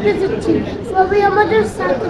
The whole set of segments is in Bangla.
দেখতে যাচ্ছি, সবাই আমাদের সাথে।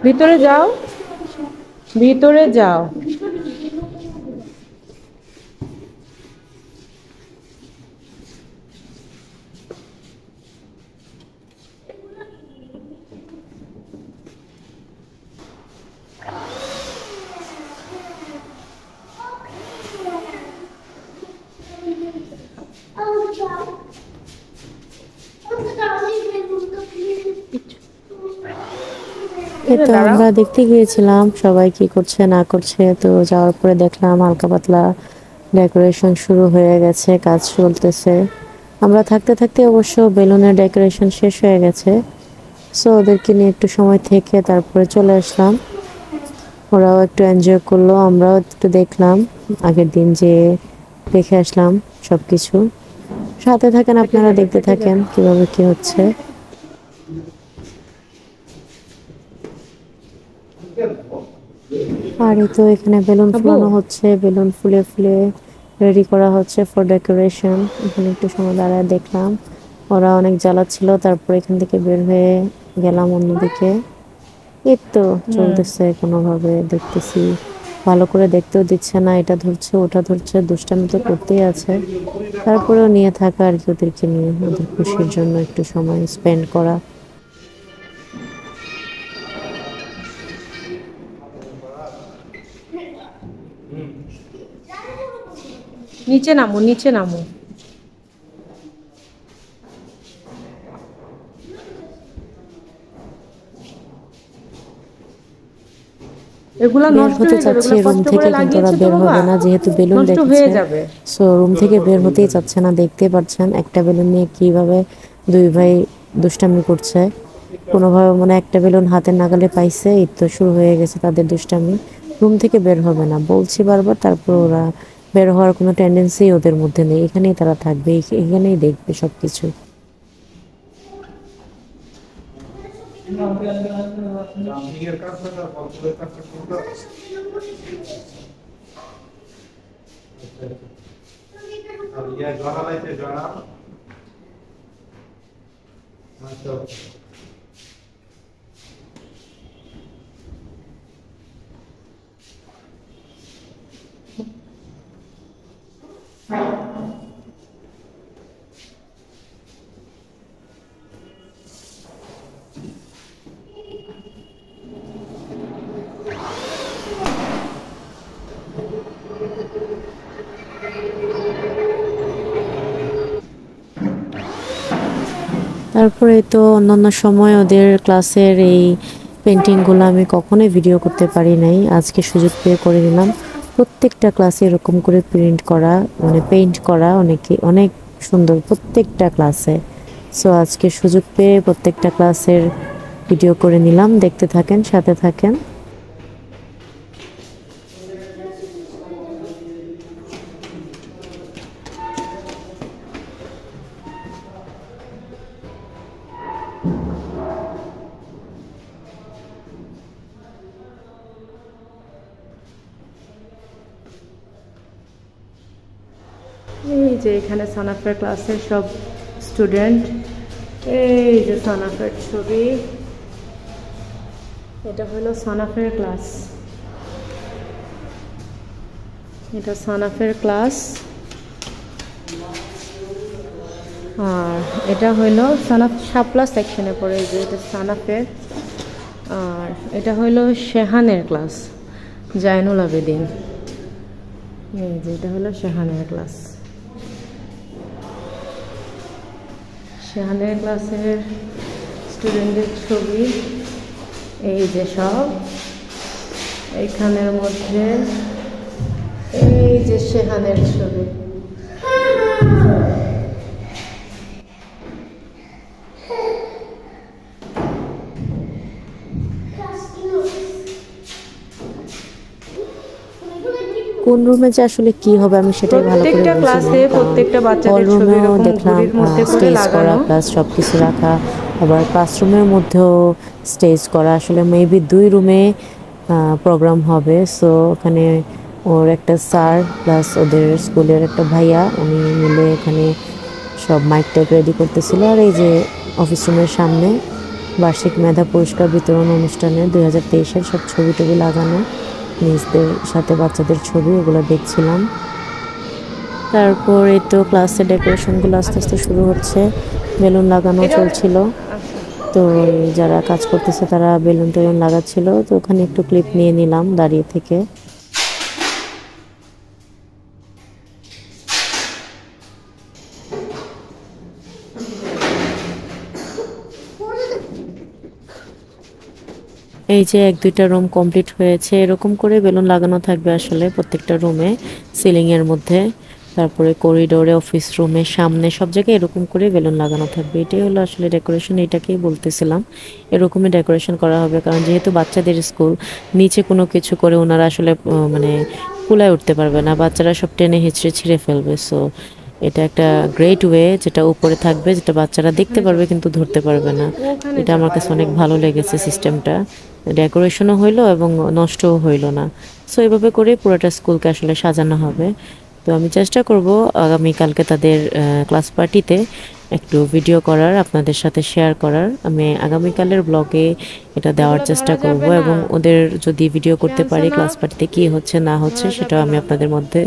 ভিতরে যাও, ভিতরে যাও। তো আমরা দেখতে গিয়েছিলাম সবাই কি করছে না করছে। তো যাওয়ার পরে দেখলাম হালকা পাতলা ডেকোরেশন শুরু হয়ে গেছে, কাজ চলতেছে। আমরা থাকতে থাকতে অবশ্য বেলুনের ডেকোরেশন শেষ হয়ে গেছে। সো ওদেরকে নিয়ে একটু সময় থেকে তারপরে চলে আসলাম। ওরাও একটু এনজয় করলো, আমরাও একটু দেখলাম। আগের দিন যে দেখে আসলাম সবকিছু। সাথে থাকেন আপনারা, দেখতে থাকেন কিভাবে কি হচ্ছে। আর এই তো এখানে বেলুন ফুলানো হচ্ছে, বেলুন ফুলে ফুলে রেডি করা হচ্ছে ফর ডেকোরেশন। এখানে একটু সময় দাঁড়ায় দেখলাম, ওরা অনেক জ্বালাচ্ছিল। তারপর এখান থেকে বের হয়ে গেলাম অন্যদিকে। এই তো চলতেছে কোনোভাবে, দেখতেছি ভালো করে দেখতেও দিচ্ছে না, এটা ধরছে ওটা ধরছে, দুষ্টামি তো করতেই আছে। তারপরেও নিয়ে থাকা আর কি, ওদেরকে নিয়ে ওদের খুশির জন্য একটু সময় স্পেন্ড করা। নিচে নামো, নিচে নামো। এগুলা বের নষ্ট হতে হয়ে যাবে, চাচ্ছি এগুলা রুম কষ্ট থেকে, করে কিন্তু ওরা লাগিয়েছে তো বের বাবা, হবে না, যেহেতু বেলুন নষ্ট হয়ে দেখেছে। যাবে। সো রুম থেকে বের হতেই চাচ্ছে না। দেখতে পাচ্ছেন একটা বেলুন নিয়ে কিভাবে দুই ভাই দুষ্টামি করছে। কোনোভাবে মনে একটা বেলুন হাতের নাগালে পাইছে, এই তো শুরু হয়ে গেছে তাদের দুষ্টামি। রুম থেকে বের হবে না বলছি বারবার, তারপর ওরা বের হওয়ার কোনো টেন্ডেন্সি ওদের মধ্যে নেই। এখানেই তারা থাকবে, এখানেই দেখবে সবকিছু। তারপরে তো অন্যান্য সময় ওদের ক্লাসের এই পেন্টিংগুলো আমি কখনোই ভিডিও করতে পারি নাই, আজকে সুযোগ পেয়ে করে নিলাম। প্রত্যেকটা ক্লাসে এরকম করে প্রিন্ট করা, মানে পেইন্ট করা অনেক সুন্দর প্রত্যেকটা ক্লাসে। সো আজকে সুযোগ পেয়ে প্রত্যেকটা ক্লাসের ভিডিও করে নিলাম। দেখতে থাকেন, সাথে থাকেন। এই যে এখানে সানাফের ক্লাসের সব স্টুডেন্ট, এই যে সানাফের ছবি, এটা হলো সানাফের ক্লাস, এটা সানাফের ক্লাস। আর এটা হলো সানাফ শাপলা সেকশনে পড়ে, যে এটা সানাফের। আর এটা হলো শেহানের ক্লাস, জাইনুল আবেদিন। এই যে এটা হলো শেহানের ক্লাস, শেহানের ক্লাসের স্টুডেন্টদের ছবি। এই যে সব এইখানের মধ্যে এই যে শেহানের ছবি। কোন রুমে যে আসলে কি হবে আমি সেটাই ভালো করে প্রত্যেকটা ক্লাসে প্রত্যেকটা বাচ্চাদের ছবি এরকম দেখলাম ঘড়ির মধ্যে করে স্টেজ করা লাগানো। প্লাস সবকিছু রাখা, আবার ক্লাসরুমের মধ্যেও স্টেজ করা। আসলে মেবি 2 রুমে প্রোগ্রাম হবে। সো ওখানে ওর একটা স্যার প্লাস ওদের স্কুলের একটা ভাইয়া উনি মিলে এখানে সব মাইক টাইপ রেডি করতেছিল। আর এই যে অফিস রুমের সামনে বার্ষিক মেধা পুরস্কার বিতরণ অনুষ্ঠানে 2023-এর সব ছবি টবি লাগানো, নিজদের সাথে বাচ্চাদের ছবি, ওগুলো দেখছিলাম। তারপর এই তো ক্লাসের ডেকোরেশনগুলো আস্তে আস্তে শুরু হচ্ছে, বেলুন লাগানো চলছিল। তো যারা কাজ করতেছে তারা বেলুন টেলুন লাগাচ্ছিল। তো ওখানে একটু ক্লিপ নিয়ে নিলাম দাঁড়িয়ে থেকে। এই যে 1-2টা রুম কমপ্লিট হয়েছে, এরকম করে বেলুন লাগানো থাকবে আসলে প্রত্যেকটা রুমে, সিলিং এর মধ্যে, তারপরে করিডোরে, অফিস রুমে, সামনে সব জায়গায় এরকম করে বেলুন লাগানো থাকবে। এটাই হলো আসলে ডেকোরেশন, এটাকেই বলতেছিলাম। এরকমই ডেকোরেশন করা হবে, কারণ যেহেতু বাচ্চাদের স্কুল, নিচে কোনো কিছু করে ওনারা আসলে মানে কুলায় উঠতে পারবে না, বাচ্চারা সব টেনে হিচড়ে ছিঁড়ে ফেলবে। সো এটা একটা গ্রেট ওয়ে, যেটা উপরে থাকবে, যেটা বাচ্চারা দেখতে পারবে কিন্তু ধরতে পারবে না। এটা আমার কাছে অনেক ভালো লেগেছে সিস্টেমটা। ডেকোরেশনও হইলো এবং নষ্টও হইলো না। সো এইভাবে করে পুরোটা স্কুলকে আসলে সাজানো হবে। তো আমি চেষ্টা করব আগামীকালকে তাদের ক্লাস পার্টিতে একটু ভিডিও করার, আপনাদের সাথে শেয়ার করার। আমি আগামীকালের ব্লগে এটা দেওয়ার চেষ্টা করব, এবং ওদের যদি ভিডিও করতে পারি ক্লাস পার্টিতে কী হচ্ছে না হচ্ছে সেটাও আমি আপনাদের মধ্যে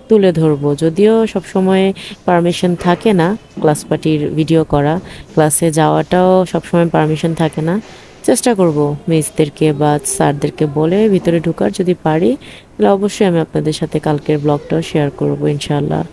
তুলে ধরবো। যদিও সবসময় পারমিশন থাকে না ক্লাস পার্টির ভিডিও করা, ক্লাসে যাওয়াটাও সবসময় পারমিশন থাকে না। চেষ্টা করব মিসদেরকে বা স্যারদেরকে বলে ভিতরে ঢোকার, যদি পারি তাহলে অবশ্যই আমি আপনাদের সাথে কালকের ব্লগটাও শেয়ার করব ইনশাআল্লাহ।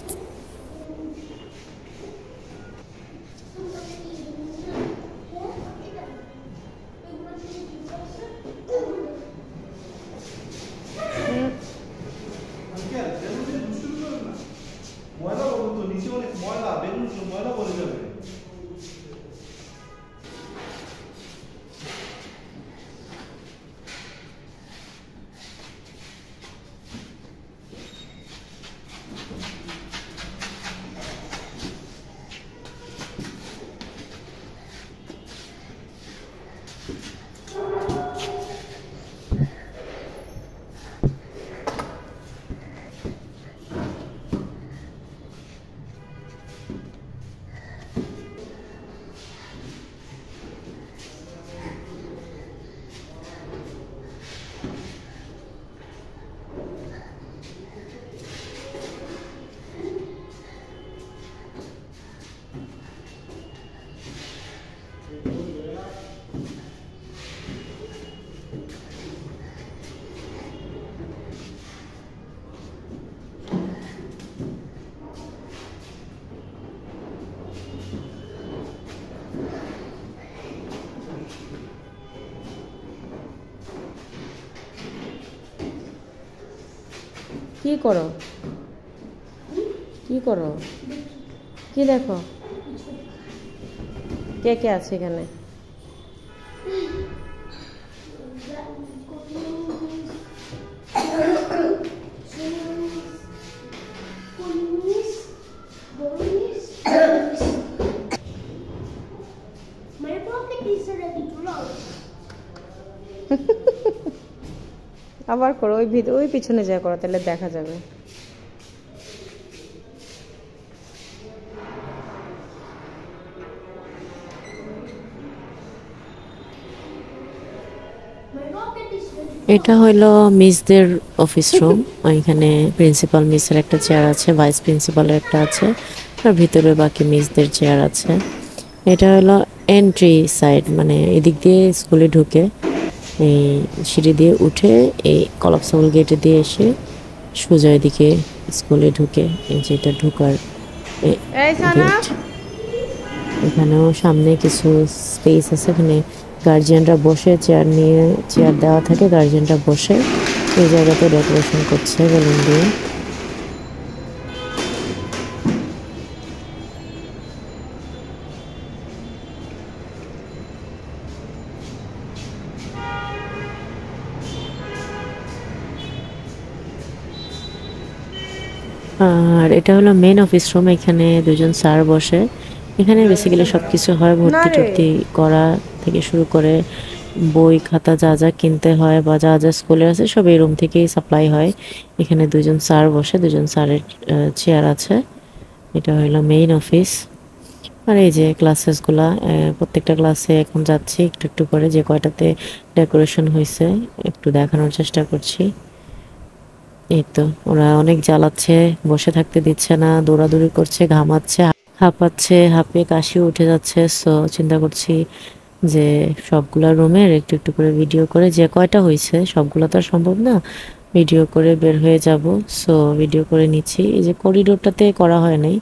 কি করো, কি করো, কি দেখো, কে কে আছে এখানে? My pocket is ready to roll. আবার করো, ওই পিছনে যা করো, তাহলে দেখা যাবে। এটা হলো মিসদের অফিস রুম। এখানে প্রিন্সিপাল মিসের একটা চেয়ার আছে, ভাইস প্রিন্সিপালের একটা আছে, আর ভিতরে বাকি মিসদের চেয়ার আছে। এটা হলো এন্ট্রি সাইড, মানে এদিক দিয়ে স্কুলে ঢুকে এই সিঁড়ি দিয়ে উঠে এই কলাপসাবল গেটে দিয়ে এসে সোজা এদিকে স্কুলে ঢুকে, এই যেটা ঢোকার গেট। এখানেও সামনে কিছু স্পেস আছে, এখানে গার্জিয়ানরা বসে চেয়ার নিয়ে, চেয়ার দেওয়া থাকে, গার্জিয়ানরা বসে এই জায়গাতে ডেকোরেশন করছে বেলুন দিয়ে। আর এটা হলো মেইন অফিস রুম। এখানে দুজন স্যার বসে। এখানে বেসিক্যালি সবকিছু হয়, ভর্তি টর্তি করা থেকে শুরু করে বই খাতা যা যা কিনতে হয় বা যা যা স্কুলে আছে সব এই রুম থেকেই সাপ্লাই হয়। এখানে দুজন স্যার বসে, দুজন স্যারের চেয়ার আছে। এটা হলো মেইন অফিস। আর এই যে ক্লাসেসগুলা, প্রত্যেকটা ক্লাসে এখন যাচ্ছি একটু একটু করে, যে কয়টাতে ডেকোরেশন হয়েছে একটু দেখানোর চেষ্টা করছি। এই তো ওরা অনেক জ্বালাচ্ছে, বসে থাকতে দিচ্ছে না, দৌড়াদৌড়ি করছে, ঘামাচ্ছে, হাঁপাচ্ছে, হাঁপিয়ে কাশিও উঠে যাচ্ছে। সো চিন্তা করছি যে সবগুলা রুমের একটু একটু করে ভিডিও করে, যে কয়টা হয়েছে সবগুলো তো আর সম্ভব না, ভিডিও করে বের হয়ে যাব। সো ভিডিও করে নিচ্ছি। এই যে করিডোরটাতে করা হয় নাই,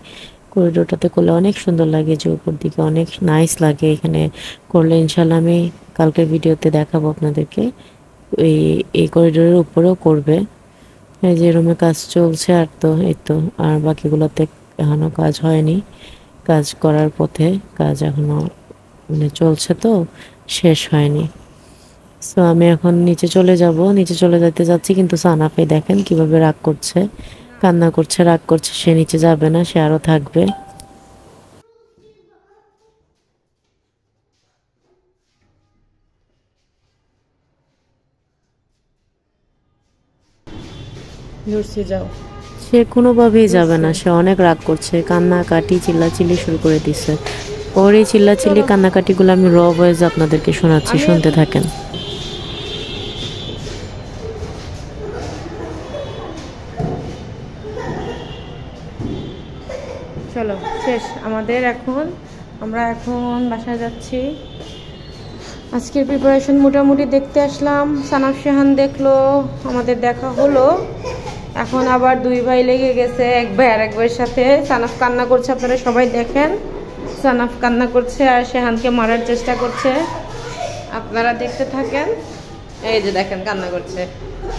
করিডোরটাতে করলে অনেক সুন্দর লাগে, যে উপর দিকে অনেক নাইস লাগে। এখানে করলে ইনশাল্লাহ আমি কালকের ভিডিওতে দেখাবো আপনাদেরকে। এই করিডোরের উপরেও করবে। এই যে রুমে কাজ চলছে, আর তো এই তো আর বাকিগুলোতে এখনো কাজ হয়নি, কাজ করার পথে, কাজ এখনো মানে চলছে, তো শেষ হয়নি। সো আমি এখন নিচে চলে যাব, নিচে চলে যেতে যাচ্ছি, কিন্তু সানাফে দেখেন কিভাবে রাগ করছে, কান্না করছে, রাগ করছে। সে নিচে যাবে না, সে আরো থাকবে। যাও, সে কোনোভাবেই যাবে না, সে অনেক রাগ করছে, কান্নাকাটি চিল্লাচিল্লি শুরু করে দিছে। ওর এই চিল্লাচিল্লি কান্নাকাটিগুলো আমি র ভয়েসে আপনাদেরকে শোনাচ্ছি, শুনতে থাকেন। চলো শেষ আমাদের। এখন আমরা এখন বাসায় যাচ্ছি। আজকের প্রিপারেশন মোটামুটি দেখতে আসলাম, সানাফ শাহান দেখলো, আমাদের দেখা হলো। এখন আবার দুই ভাই লেগে গেছে, এক ভাই আর এক ভাইয়ের সাথে। সানাফ কান্না করছে, আপনারা সবাই দেখেন, সানাফ কান্না করছে আর শাহানকে মারার চেষ্টা করছে, আপনারা দেখতে থাকেন। এই যে দেখেন কান্না করছে,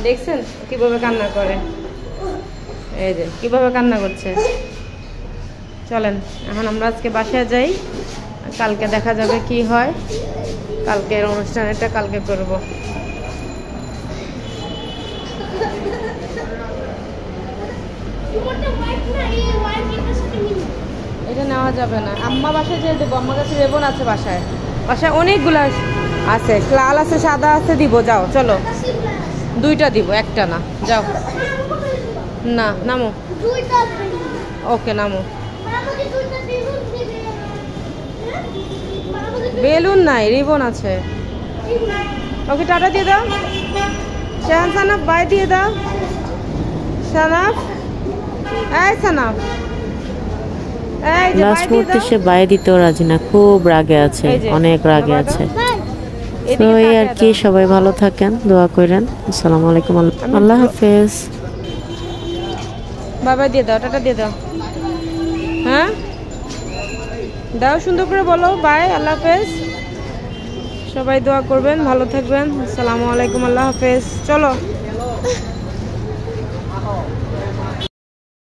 দেখছেন কিভাবে কান্না করে, এই যে কিভাবে কান্না করছে। চলেন এখন আমরা আজকে বাসায় যাই, কালকে দেখা যাবে কি হয়। কালকের অনুষ্ঠানটা কালকে করব। এটা নেওয়া যাবে না, আম্মা বাসায় যেয়ে দেবো। আমার কাছে রেবন আছে বাসায়, বাসায় অনেকগুলো আছে, লাল আছে, সাদা আছে, দিব। যাও চলো, দুইটা দিব, একটা না। যাও না, নামো। ওকে নামো। বেলুন নাই, রিবন আছে। ওকে টাটা দিয়ে দাও। শাহান, সানাফ বাই দিয়ে দাও। সানাফ, এই সানাফ, এই যে বাই দিয়ে দাও। সে বাই দিতেও রাজি না, খুব রাগে আছে, অনেক রাগে আছে। তো এই আর কি, সবাই ভালো থাকেন, দোয়া করেন। আসসালামু আলাইকুম, আল্লাহ হাফেজ। বাবা দিয়ে দাও, টাটা দিয়ে দাও। হ্যাঁ দাও, সুন্দর করে বলো বাই, আল্লাহ হাফেজ। সবাই দোয়া করবেন, ভালো থাকবেন। আসসালামু আলাইকুম, আল্লাহ হাফেজ। চলো।